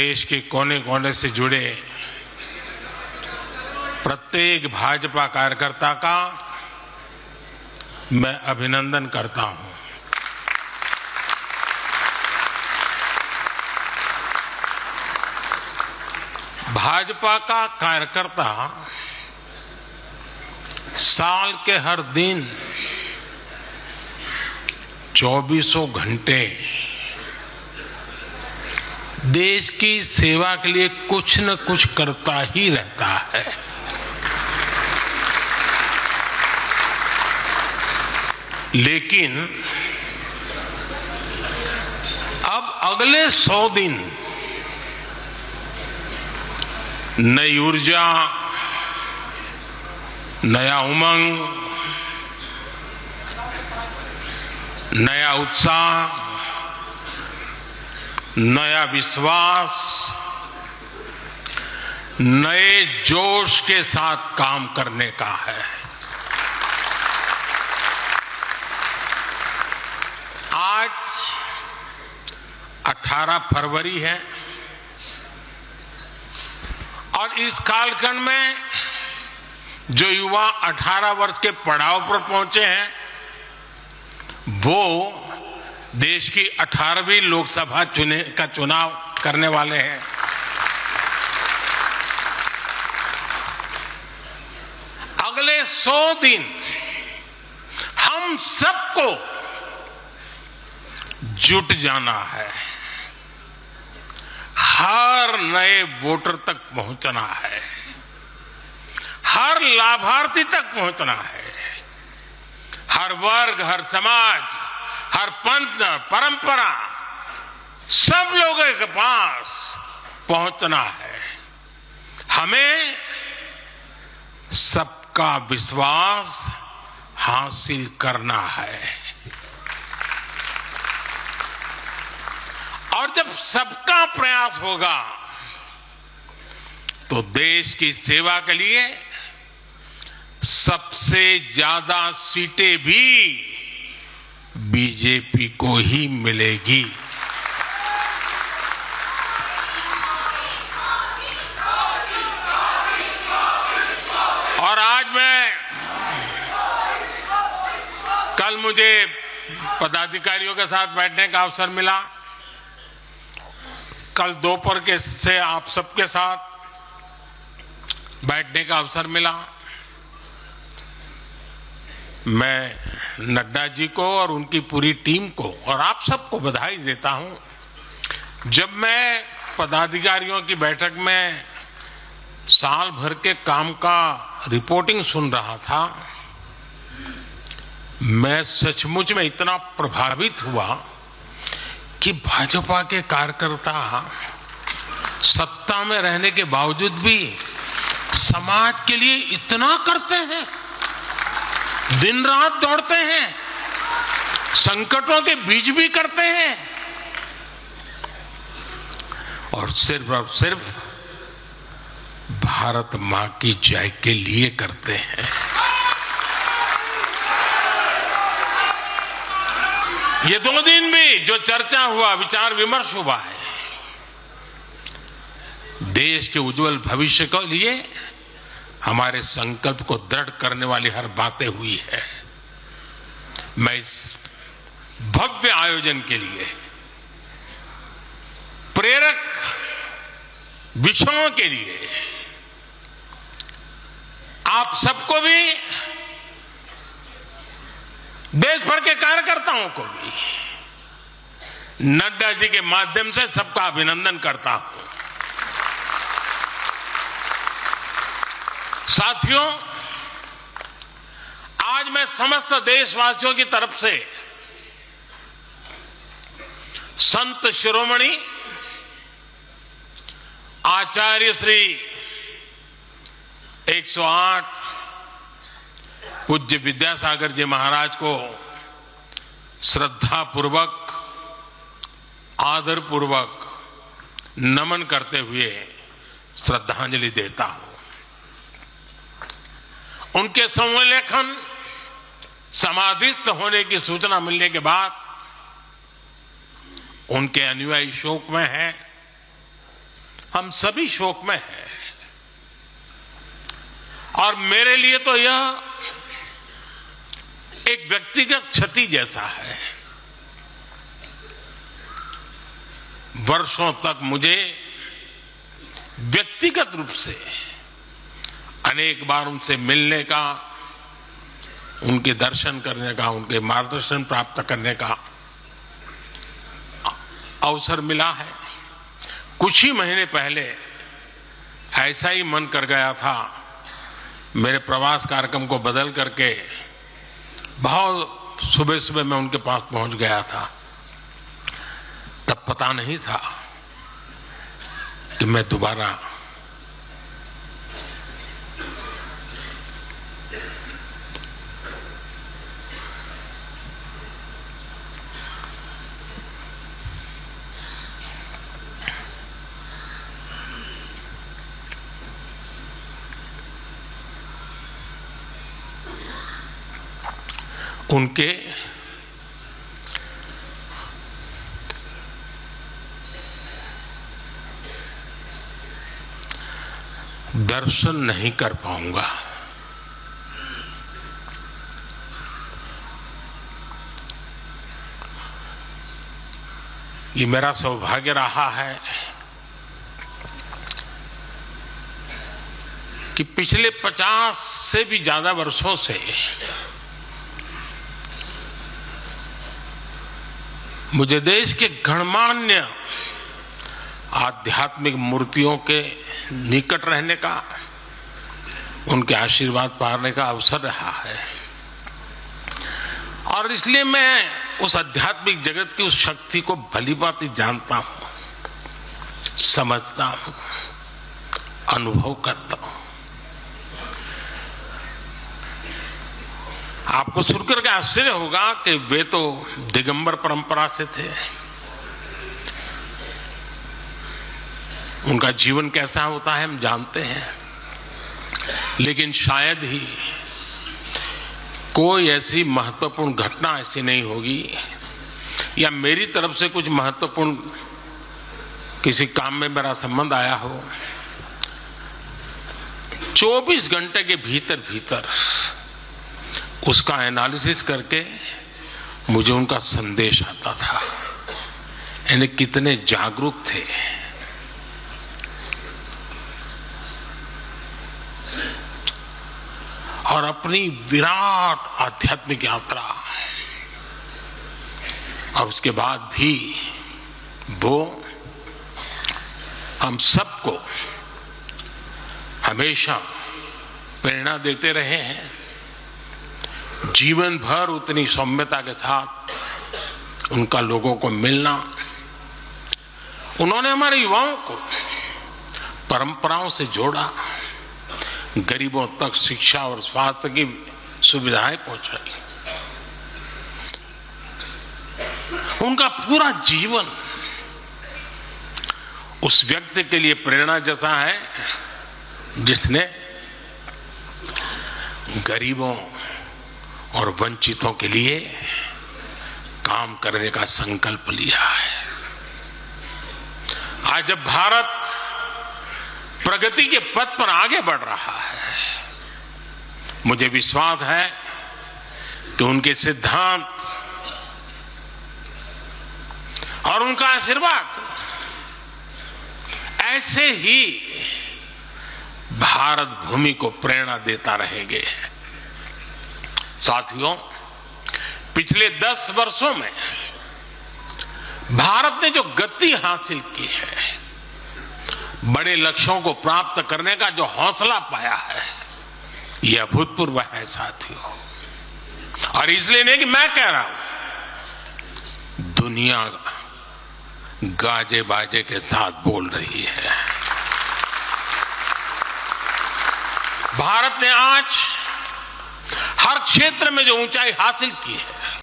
देश के कोने कोने से जुड़े प्रत्येक भाजपा कार्यकर्ता का मैं अभिनंदन करता हूं। भाजपा का कार्यकर्ता साल के हर दिन 24 घंटे देश की सेवा के लिए कुछ न कुछ करता ही रहता है। लेकिन अब अगले 100 दिन नई ऊर्जा, नया उमंग, नया उत्साह, नया विश्वास, नए जोश के साथ काम करने का है। आज 18 फरवरी है और इस कालखंड में जो युवा 18 वर्ष के पड़ाव पर पहुंचे हैं वो देश की 18वीं लोकसभा का चुनाव करने वाले हैं। अगले 100 दिन हम सबको जुट जाना है, हर नए वोटर तक पहुंचना है, हर लाभार्थी तक पहुंचना है, हर वर्ग, हर समाज, हर पंथ, परंपरा, सब लोगों के पास पहुंचना है। हमें सबका विश्वास हासिल करना है और जब सबका प्रयास होगा तो देश की सेवा के लिए सबसे ज्यादा सीटें भी बीजेपी को ही मिलेगी। और आज कल मुझे पदाधिकारियों के साथ बैठने का अवसर मिला। कल दोपहर से आप सबके साथ बैठने का अवसर मिला। मैं नड्डा जी को और उनकी पूरी टीम को और आप सबको बधाई देता हूं। जब मैं पदाधिकारियों की बैठक में साल भर के काम का रिपोर्टिंग सुन रहा था, मैं सचमुच में इतना प्रभावित हुआ कि भाजपा के कार्यकर्ता सत्ता में रहने के बावजूद भी समाज के लिए इतना करते हैं, दिन रात दौड़ते हैं, संकटों के बीच भी करते हैं और सिर्फ भारत मां की जय के लिए करते हैं। ये 2 दिन भी जो चर्चा हुआ, विचार विमर्श हुआ है, देश के उज्जवल भविष्य के लिए हमारे संकल्प को दृढ़ करने वाली हर बातें हुई है। मैं इस भव्य आयोजन के लिए, प्रेरक विषयों के लिए आप सबको भी, देश भर के कार्यकर्ताओं को भी नड्डा जी के माध्यम से सबका अभिनंदन करता हूं। साथियों, आज मैं समस्त देशवासियों की तरफ से संत शिरोमणि आचार्य श्री 108 पूज्य विद्यासागर जी महाराज को श्रद्धापूर्वक, आदरपूर्वक नमन करते हुए श्रद्धांजलि देता हूं। उनके संलेखन समाधिस्थ होने की सूचना मिलने के बाद उनके अनुयायी शोक में हैं। हम सभी शोक में हैं और मेरे लिए तो यह एक व्यक्तिगत क्षति जैसा है। वर्षों तक मुझे व्यक्तिगत रूप से अनेक बार उनसे मिलने का, उनके दर्शन करने का, उनके मार्गदर्शन प्राप्त करने का अवसर मिला है। कुछ ही महीने पहले ऐसा ही मन कर गया था, मेरे प्रवास कार्यक्रम को बदल करके बहुत सुबह सुबह मैं उनके पास पहुंच गया था। तब पता नहीं था कि मैं दोबारा उनके दर्शन नहीं कर पाऊंगा। ये मेरा सौभाग्य रहा है कि पिछले 50 से भी ज्यादा वर्षों से मुझे देश के गणमान्य आध्यात्मिक मूर्तियों के निकट रहने का, उनके आशीर्वाद पाने का अवसर रहा है और इसलिए मैं उस आध्यात्मिक जगत की उस शक्ति को भलीभांति जानता हूं, समझता हूं, अनुभव करता हूं। आपको सुनकर के आश्चर्य होगा कि वे तो दिगंबर परंपरा से थे। उनका जीवन कैसा होता है हम जानते हैं, लेकिन शायद ही कोई ऐसी महत्वपूर्ण घटना ऐसी नहीं होगी या मेरी तरफ से कुछ महत्वपूर्ण किसी काम में मेरा संबंध आया हो, 24 घंटे के भीतर भीतर उसका एनालिसिस करके मुझे उनका संदेश आता था। यानी कितने जागरूक थे। और अपनी विराट आध्यात्मिक यात्रा और उसके बाद भी वो हम सबको हमेशा प्रेरणा देते रहे हैं। जीवन भर उतनी सौम्यता के साथ उनका लोगों को मिलना, उन्होंने हमारे युवाओं को परंपराओं से जोड़ा, गरीबों तक शिक्षा और स्वास्थ्य की सुविधाएं पहुंचाई। उनका पूरा जीवन उस व्यक्ति के लिए प्रेरणा जैसा है जिसने गरीबों और वंचितों के लिए काम करने का संकल्प लिया है। आज जब भारत प्रगति के पथ पर आगे बढ़ रहा है, मुझे विश्वास है कि उनके सिद्धांत और उनका आशीर्वाद ऐसे ही भारत भूमि को प्रेरणा देता रहेंगे। साथियों, पिछले 10 वर्षों में भारत ने जो गति हासिल की है, बड़े लक्ष्यों को प्राप्त करने का जो हौसला पाया है, यह अभूतपूर्व है साथियों। और इसलिए नहीं कि मैं कह रहा हूं, दुनिया गाजे बाजे के साथ बोल रही है। भारत ने आज हर क्षेत्र में जो ऊंचाई हासिल की है,